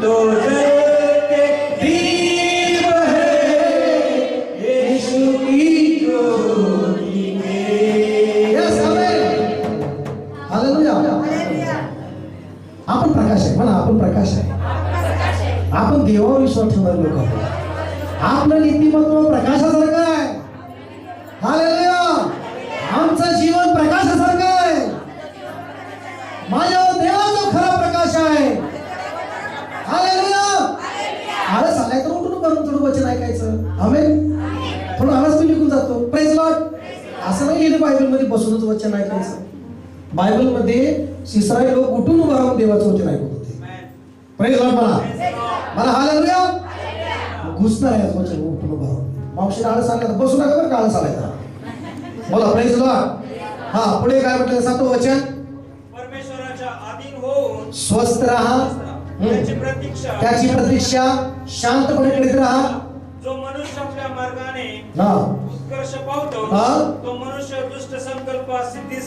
तो जलते दीप है यीशु की ज्योति के. Yes amen. हालेलुया. आपण प्रकाश आहे. म्हणा आपण प्रकाश आहे. आपण देवावर विश्वास ठेवणारे लोक आहोत. आपलं नीतिमत्व प्रकाशासारखं आहे. हालेलुया. आमचं जीवन प्रकाशासारखं आहे. माझ्यावर देवाचा खरा प्रकाश आहे. हालेलुया. आळस आलाय तर उठून करून थोडं वचन ऐकायचं. आमेन. थोडं आळस मी निघून जातो. Praise Lord. असं नाही लिहिलं बायबलमध्ये बसूनच वचन ऐकायचं. बायबलमध्ये इस्रायल लोक उठून उभं राहून देवाचं वचन ऐकत होते. Praise Lord. मला हालेलुया. घुसणार आहे वचन उठून उभं राहून. मावशीला आळस आला तर बसू नका बरं का. आळस आलाय तर बोला प्रेज लॉर्ड. हा पुढे काय म्हटलं? 7वं वचन. परमेश्वराच्या अधीन होऊन स्वस्थ राहा. त्याची प्रतीक्षा शांतपणे करीत राहा. जो मनुष्य आपल्या मार्गाने उत्कर्ष पावतो तो मनुष्य दुष्ट संकल्प सिद्धीस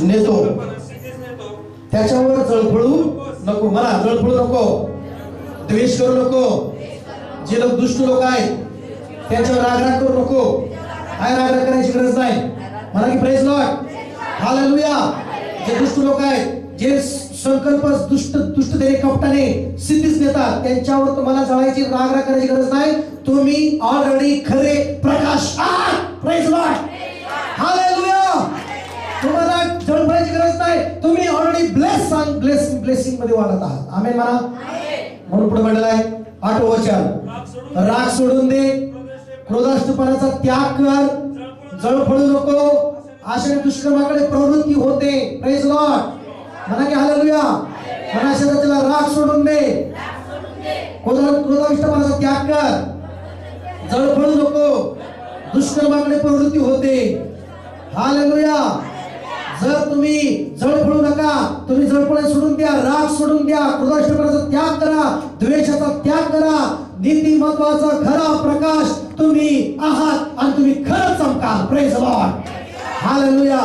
नेतो. त्याच्यावर जळफळू नको. मला जळफळू नको. द्वेष करू नको. जे लोक दुष्ट लोक आहेत त्यांच्यावर रागराग करू नको. काय रागराग करायची गरज नाही. मला की प्रेज लॉर्ड. हालेलुया. जे दुष्ट लोक आहेत जे संकल्प दुष्टतेने कपटाने सिद्धीच देतात त्यांच्यावर तुम्हाला जळायची राग करायची गरज नाही. तुम्ही ऑलरेडी खरे प्रकाश आहात. Praise Lord, hallelujah. तुम्हाला जळवायची गरज नाही. तुम्ही ऑलरेडी ब्लेसिंग मध्ये वाढत आहात. आमेन म्हणा. म्हणून पुढे म्हटलेलं आहे 8वं वचन, राग सोडून दे, क्रोधाष्टपणाचा त्याग कर, जळफळू नको, आशा दुष्कर्माकडे प्रवृत्ती होते. प्रेज लॉर्ड, म्हणा की हालेलुया. म्हणा शरीराला राग सोडून दे, क्रोधाष्टपणाचा त्याग कर, जळफळू नको, दुष्कर्माकडे प्रवृत्ती होते. हालेलुया. जर तुम्ही जळफळू नका, तुम्ही जळफळ सोडून द्या, राग सोडून द्या, क्रोधाष्टपणाचा त्याग करा, द्वेषाचा त्याग करा. नीतिमत्वाचा खरा प्रकाश तुम्ही आहात आणि तुम्ही खरं चमका. Praise Lord, hallelujah.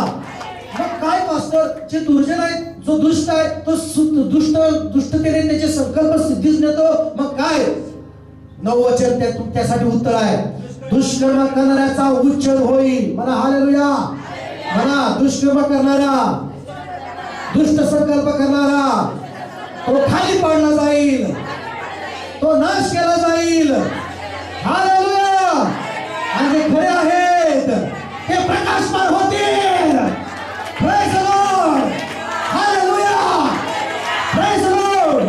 मग काय पास्टर, जे दुर्जन आहे, जो दुष्ट आहे, तो दुष्टतेने त्याचे संकल्प सिद्धीच नेतो. मग काय 9 वचन त्यासाठी उत्तर आहे. दुष्कर्म करणाऱ्याचा उच्छेद होईल. म्हणा हालेलुया. म्हणा दुष्कर्म करणारा, दुष्ट संकल्प करणारा तो खाली पाडला जाईल, तो नाश केला जाईल. हालेलुया. आणि जे खरे आहेत ते प्रकाशमान होतील. Praise the Lord, hallelujah. Praise the Lord.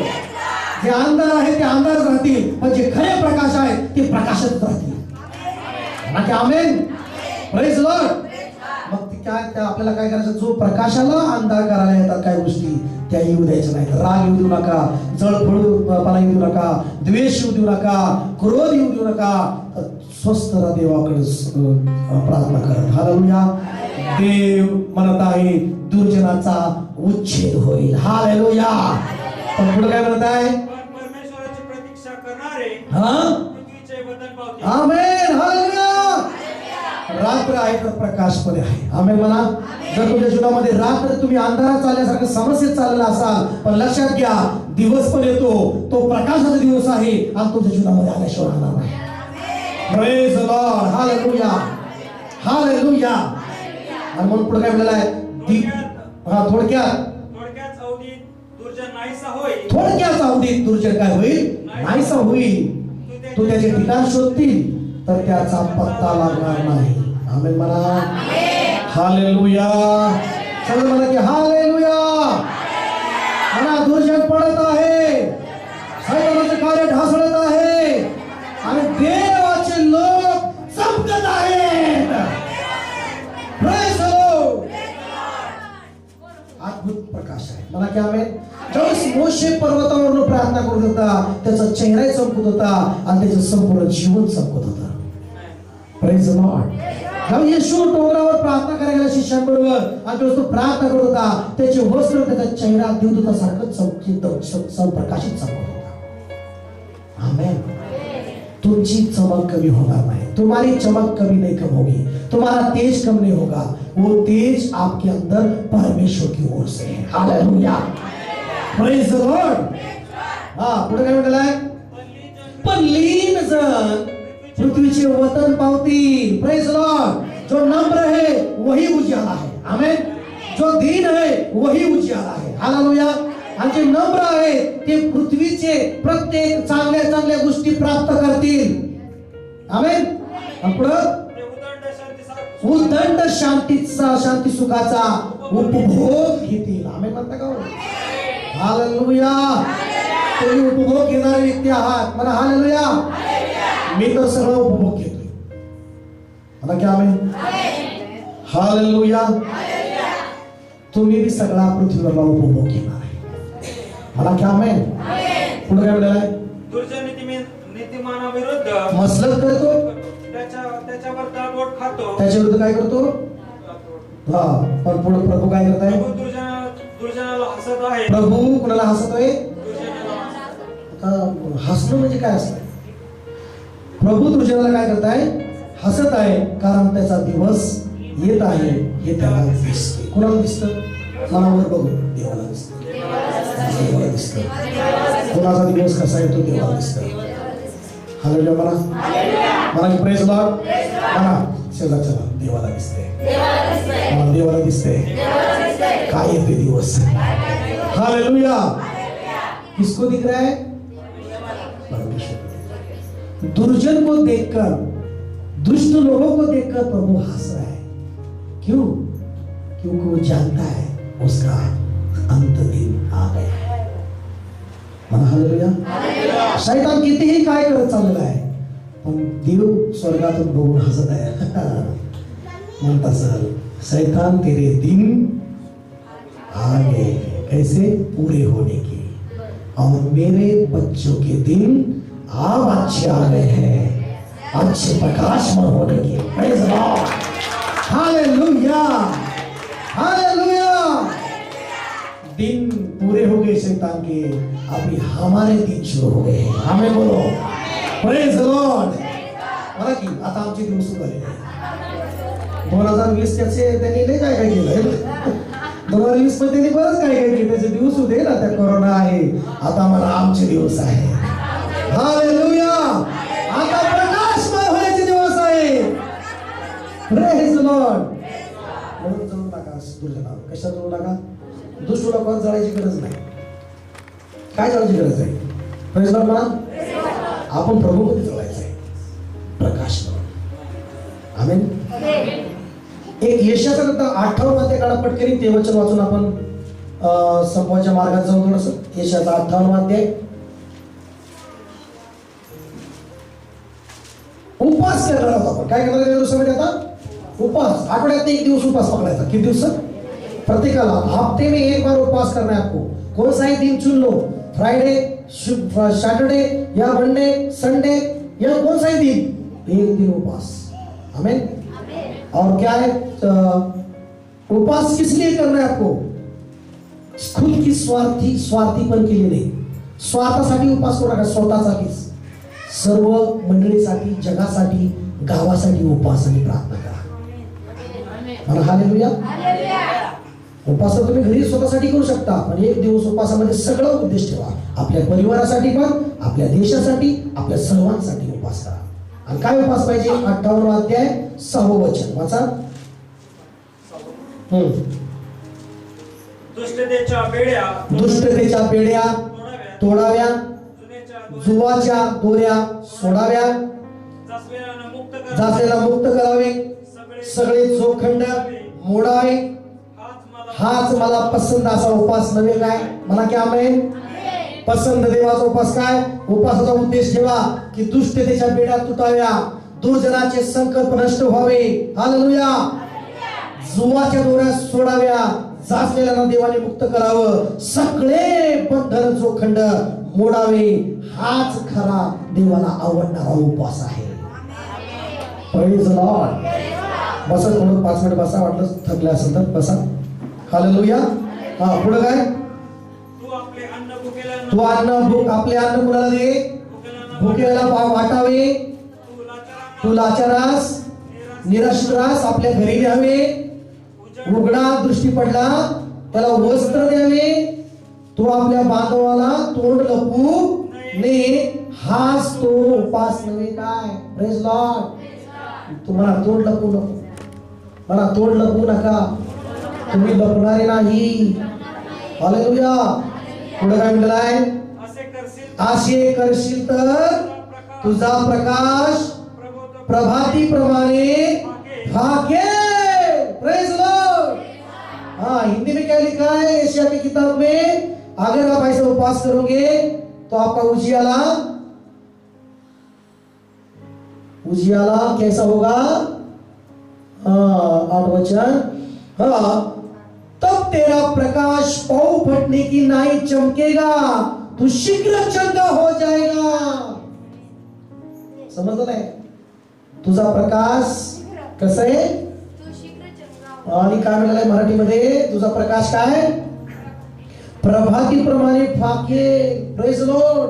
जे अंधार आहे ते अंधारच राहतील, पण जे खरे प्रकाश आहेत ते प्रकाशच राहतील. म्हणा आमेन. Praise the Lord. मग काय आपल्याला काय करायचं, जो प्रकाशाला अंधार करायला येतात काही गोष्टी त्या येऊ द्यायच्या नाहीत. राग येऊ देऊ नका, जळफळूपणा येऊ देऊ नका, द्वेष येऊ देऊ नका, क्रोध येऊ देऊ नका. स्वस्थ देवाकडे प्रार्थना करत. हालेलुया. देव म्हणत आहे दुर्जनाचा उच्छेद होईल. हालेलुया. पण पुढे काय म्हणत आहे, परमेश्वराची प्रतीक्षा करणारे पृथ्वीचे बदल पावतील. आमेन. हालेलुया. रात्र आहे तर प्रकाश मध्ये आहे. आमेन म्हणा. जर तुमच्या जीवनामध्ये रात्र तुम्ही अंधारात चालल्यासारखं समस्येत चाललेला असाल, पण लक्षात घ्या दिवस पण येतो, तो प्रकाशाचा दिवस आहे आणि तुमच्या जीवनामध्ये आल्याशिवाय राहणार नाही. Praise the Lord, hallelujah. Hallelujah. आणि म्हणून पुढे काय म्हटलेलं आहे, थोडक्यात अवधीत दुर्जन नाहीसा होईल. थोडक्यात अवधीत दुर्जन काय होईल, नाहीसा होईल. तो त्याचे ठिकाण शोधतील तर त्याचा पत्ता लागणार नाही. आमेन म्हणा. हालेलुया. सगळं म्हणा की हालेलुया. म्हणा दुर्जन पडत आहे, सैतानाचे कार्य ढासळत आहे आणि देवाचे लोक चमकत आहेत. Praise the Lord. अद्भुत प्रकाश आहे. म्हणा की आमेन. ज्यावेळेस मोशे पर्वतावरून प्रार्थना करत होता, त्याचा चेहरा चमकत होता आणि त्याचं संपूर्ण जीवन चमकत होतं. Praise the Lord. जेव्हा येशू डोंगरावर प्रार्थना करायला शिष्यांबरोबर आणि तो प्रार्थना करत होता, त्याचे वस्त्र त्याचा चेहरा देवदूतासारखं प्रकाशित चमकत होता. आमेन. तुमची चमक कमी होणार नाही, तुम्हारी चमक कभी नहीं कम होगी, तुम्हारा तेज कम नहीं होगा. वो तेज आपके अंदर परमेश्वर की ओर से है. हालेलुया. Praise the Lord. पुढे काय म्हटलंय, पण लीन जण पृथ्वीचे वतन पावतील. Praise the Lord. जो नम्र है वही उजियाला है. आमेन. जो दीन है वही उजियाला है. हालेलुया. आणि जे नम्र आहे ते पृथ्वीचे प्रत्येक चांगल्या गोष्टी प्राप्त करतील. आमेन. पुढं उदंड शांती सुखाचा उपभोग घेतील. आमेन म्हणता का. हालेलुया. तुम्ही उपभोग घेणारे व्यक्ती आहात. म्हणा हालेलुया. मी तर सगळं उपभोग घेतोय. आता क्या आमेन. हालेलुया. तुम्ही भी सगळा पृथ्वीवरला उपभोग घेणार आहे. मला क्या आमेन. पुढे काय म्हणालाय, दुर्जन नीतिमानाविरुद्ध मसलत करतो, त्याच्यावर तळमोड खातो. त्याच्या विरुद्ध काय करतो. पण पुढे प्रभू काय करत आहे, दुर्जनाला हसत आहे. प्रभू कुणाला हसतोय. हसणं म्हणजे काय असतं. प्रभू दुर्जनाला काय करताय, हसत आहे, कारण त्याचा दिवस येत आहे हे त्याला दिसते. कुणाला दिसतं, मनावर बघून देवाला दिसतं. देवाला दिसतं. कोणाचा दिवस कसा येतो देवाला दिसतं. हालेलुया. मला प्रेज लॉर्ड. म्हणा शेजारच्या देवाला दिसते, देवाला दिसते काय येते दिवस. हालेलुया. किसको दिख रहा है? परमेश्वर. दुर्जन को देखकर, दुष्ट लोगों को देखकर प्रभु हंस रहा है. क्यों? क्योंकि वो जानता है उसका अंत दिन आ गया है. म्हणा हालेलुया. शैतान कितीही काय करत चाललेला आहे, पण देव स्वर्गातून बघून हसत आहे. म्हणता सर, शैतान तेरे दिन आ गए कैसे पूरे होने के, और मेरे बच्चों के दिन अब अच्छे आ गए हैं, अच्छे प्रकाशमय होने के. Praise God. हालेलुया. हालेलुया. दिन पूरे हो गए शैतान के, अभी हमारे दिन शुरू हो गए हैं. हमें बोलो प्रेज लॉर्ड. मला की आता आमचे दिवस झाले. 2020 त्याचे त्यांनी लय काय काय केलं. 2020 मध्ये त्यांनी बरंच काय काय केलं. त्याचे दिवस होते ना, त्या कोरोना आहे, आता मला आमचे दिवस आहे. हालेलुया. आता प्रकाशमय होण्याचे दिवस आहे. Praise Lord. म्हणून जळू नका दुर्जनावर. कशा जळू नका? दुष्ट लोकांना जळायची गरज नाही. काय जळायची गरज आहे? प्रेज लॉर्ड म्हणा. आपण प्रभूमध्ये जळायचं आहे, प्रकाश म्हणून. आमेन. एक यशाचा 58 अध्याय काढा पटकरी, ते वचन वाचून आपण संपवायच्या मार्गात जाऊ. थोडंसं यशाचा 58 अध्याय. उपवास करणार आहोत आपण. काय करणार या दिवसामध्ये? आता उपवास. आठवड्यात एक दिवस उपवास पकडायचा. किती दिवस? प्रत्येकाला हफ्ते में एक बार उपवास करना है आपको. कौन सा ही दिन चुन लो, फ्राइडे, सैटरडे या मंडे, संडे, या कौन सा ही दिन, एक दिन उपवास. आमीन. और क्या है, उपवास किस लिए करना है आपको? खुद की स्वार्थीपन के लिए नाही. स्वार्थासाठी उपवास करू नका, स्वतःसाठीच. सर्व मंडळीसाठी, जगासाठी, गावासाठी उपवास आणि प्रार्थना करा. म्हणा हालेलुया. उपवास तुम्ही घरी स्वतःसाठी करू शकता, पण एक दिवस उपवासामध्ये सगळं उद्देश ठेवा. आपल्या परिवारासाठी पण, आपल्या देशासाठी, आपल्या सर्वांसाठी उपवास करा. आणि काय उपवास पाहिजे? 58 अध्याय 6 वचन वाचा. दुष्टतेच्या बेड्या तोडाव्या, जुवाच्या दोऱ्या सोडाव्या, जाचलेला मुक्त करावे, सगळे जोखंड मोडावे. हाच मला पसंत असा उपवास नव्हे. काय म्हणा की आमेन. पसंत देवाचा उपवास. काय उपवासाचा उद्देश ठेवा की दुष्टतेच्या बेड्या तुटाव्या, दुर्जनाचे संकल्प नष्ट व्हावे. हालेलुया. जुवाच्या दोऱ्या सोडाव्या, जाचलेल्यांना देवाने मुक्त करावं, सगळे बंधन जोखंड मोडावे. हाच खरा देवाला आवडणारा उपवास आहे. Praise Lord. बसा थोडं 5 मिनिट बसा, वाटलं थकले असेल तर बसा. हालेलुया. हा पुढे काय? तू आपले अन्न कुणाला दे, भुकेला वाटावे. तू लाचारास, निराश्रास आपल्या घरी द्यावे. उघडा दृष्टी पडला त्याला वस्त्र द्यावे. तू आपल्या बांधवाला तोंड लपू ने. हाच तो उपास नव्हे. काय? Praise Lord. तुम्हाला तोंड लपू नको. मला तोंड लपू नका. तुम्ही लपणारे नाही. हालेलुया. पुढे काय म्हटलं आहे? असे करशील तर तुझा प्रकाश प्रभातीप्रमाणे भागे. Praise Lord. हाँ, हिंदी में क्या लिखा है एशिया की किताब में? अगर आप ऐसा उपवास करोगे तो आपका उजियाला कैसा होगा? 8 वचन. हाँ, तब तेरा प्रकाश पाँव फटने की नाई चमकेगा, तू शीघ्र चंगा हो जाएगा. समजलं नाही? तुझा प्रकाश कसं आहे? आणि काय म्हणालाय मराठीमध्ये? तुझा प्रकाश काय? प्रभातीप्रमाणे फाके. Praise Lord.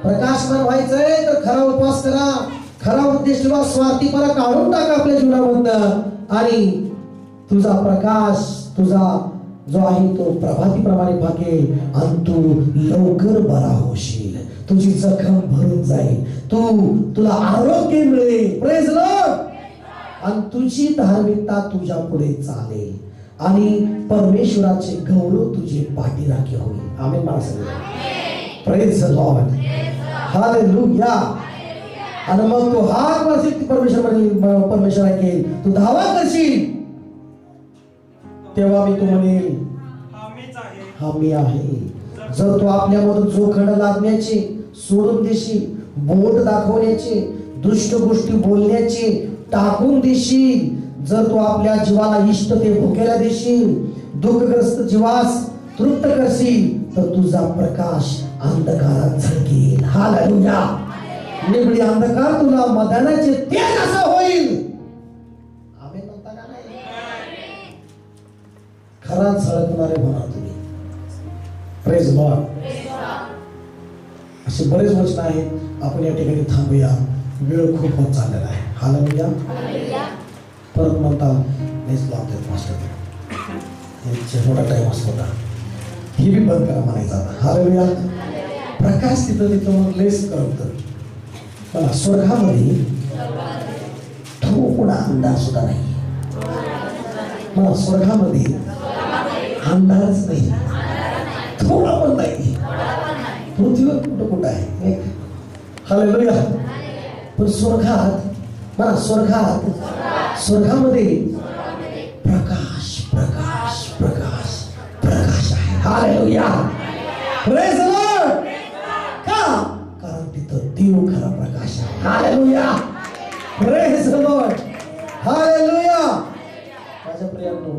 प्रकाशमान व्हायचंय तर खरा उपवास करा, खरा उद्देश ठेवा, स्वार्थीपणा काढून टाका आपल्या जीवनामधनं, आणि तुझा प्रकाश, तुझा जो आहे तो प्रभातीप्रमाणे फाकेल, आणि तू लवकर बरा होशील. तुझी जखम भरून जाईल, तुला आरोग्य मिळेल. Praise Lord. आणि तुझी धार्मिकता तुझ्या पुढे चालेल आणि परमेश्वराचे गौरव तुझे पाठीराखे होईल. आमेन म्हणा सगळे. Praise the Lord. हालेलुया. आणि मग तू हाक मारशील परमेश्वर ऐकेल. तू धावा करशील तेव्हा मी तू म्हणेल हा मी आहे. जर तू आपल्यामधून जोखंड लादण्याचे सोडून देशील, बोट दाखवण्याचे, दुष्ट गोष्टी बोलण्याचे टाकून देशील, जर तू आपल्या जीवाला इष्ट ते भुकेला देशील, दुःखग्रस्त जीवास तृप्त करशील, तर तुझा प्रकाश अंधकारात झळकेल. हालेलुया. निगडी अंधकार तुला मदानाचे तेज असं होईल. आमेन म्हणता का नाही? खरा झळकणारे म्हणा तुम्ही. Praise Lord. असे बरेच वचन आहेत. आपण या ठिकाणी थांबूया, वेळ खूप होत चाललेला आहे. हालेलुया. परत म्हणता प्रेज लॉर्ड मास्टर मोठा टाइम असतो का हे बी बंद करा म्हणायचा. हालेलुया. प्रकाश तिथं मग लेस करत मला स्वर्गामध्ये थोडा अंधार सुद्धा नाही. मला स्वर्गामध्ये अंधारच नाही, थोडा पण नाही. पृथ्वीवर कुठं आहे. हालेलुया. पण स्वर्गात मला स्वर्गामध्ये प्रकाश प्रकाश प्रकाश प्रकाश आहे. हालेलुया. Praise the Lord. का? कारण तिथं देव खरा प्रकाश आहे. Hallelujah. Praise the Lord. Hallelujah. माझ्या प्रियांनो,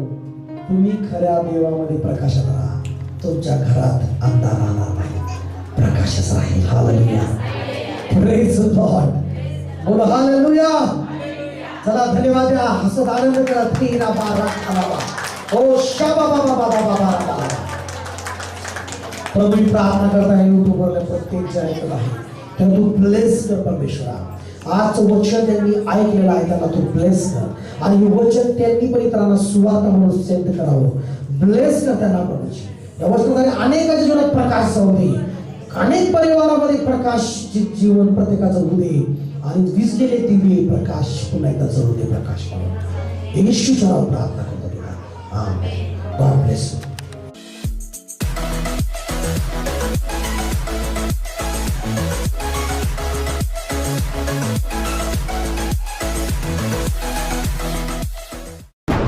तुम्ही खऱ्या देवामध्ये प्रकाशात राहा. तुमच्या घरात अंधार राहणार नाही, प्रकाशच राहील. हालेलुया. Praise the Lord. बोला हालेलुया. चला धन्यवाद द्या. हसत आनंद करा. तीन बारा आलावा. ओ शाबा बाबा बाबा बाबा. प्रभू प्रार्थना करता यूट्यूबवर प्रत्येक जण ऐकत आहे, तर तू ब्लेस कर परमेश्वरा. आजचं वचन त्यांनी ऐकलेलं आहे, त्यांना तू ब्लेस कर. आणि हे वचन त्यांनी पण इतरांना सुवार्ता म्हणून सेंड करावं. ब्लेस कर त्यांना प्रभूची. या वचनाद्वारे अनेकाच्या जीवनात प्रकाश जाऊ दे. अनेक परिवारामध्ये प्रकाश जीवन प्रत्येकाचं होऊ दे. आणि विजलेले दिवे प्रकाश पुन्हा एकदा जळू दे प्रकाश म्हणून. येशूच्या नावात प्रार्थना करतो. आमेन. God bless you.